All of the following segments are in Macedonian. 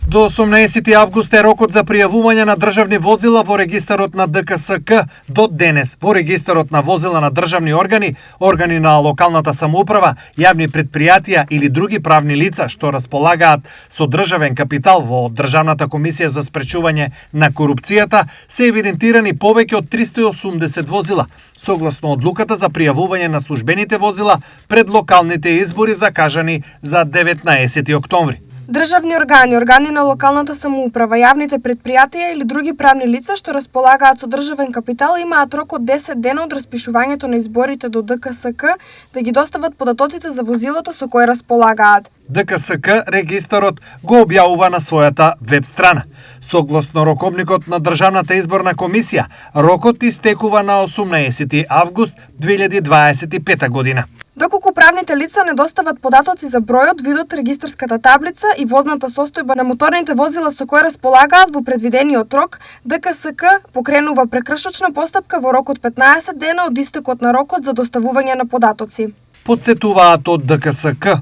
До 18 август е рокот за пријавување на државни возила во регистарот на ДКСК. До денес во регистарот на возила на државни органи, органи на локалната самоуправа, јавни претпријатија или други правни лица што располагаат со државен капитал во Државната комисија за спречување на корупцијата се евидентирани повеќе од 380 возила, согласно одлуката за пријавување на службените возила пред локалните избори закажани за 19 октомври. Државни органи, органи на локалната самоуправа, јавните претпријатија или други правни лица што располагаат со државен капитал имаат рок од 10 дена од распишувањето на изборите до ДКСК да ги достават податоците за возилото со кои располагаат. ДКСК регистарот го објавува на својата веб страна. Согласно роковникот на Државната изборна комисија, рокот истекува на 18 август 2025 година. Доколку правните лица не достават податоци за бројот, видот, регистарската таблица и возната состојба на моторните возила со кои располагаат во предвидениот рок, ДКСК покренува прекршочна постапка во рок од 15 дена од истекот на рокот за доставување на податоци. Подсетуваат од ДКСК.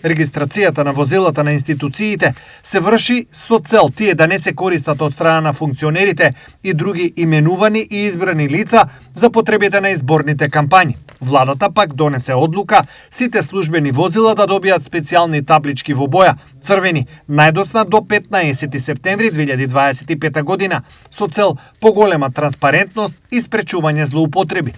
Регистрацијата на возилата на институциите се врши со цел тие да не се користат од страна на функционерите и други именувани и избрани лица за потребите на изборните кампањи. Владата пак донесе одлука сите службени возила да добијат специјални таблички во боја црвени најдосна до 15 септември 2025 година со цел поголема транспарентност и спречување злоупотреби.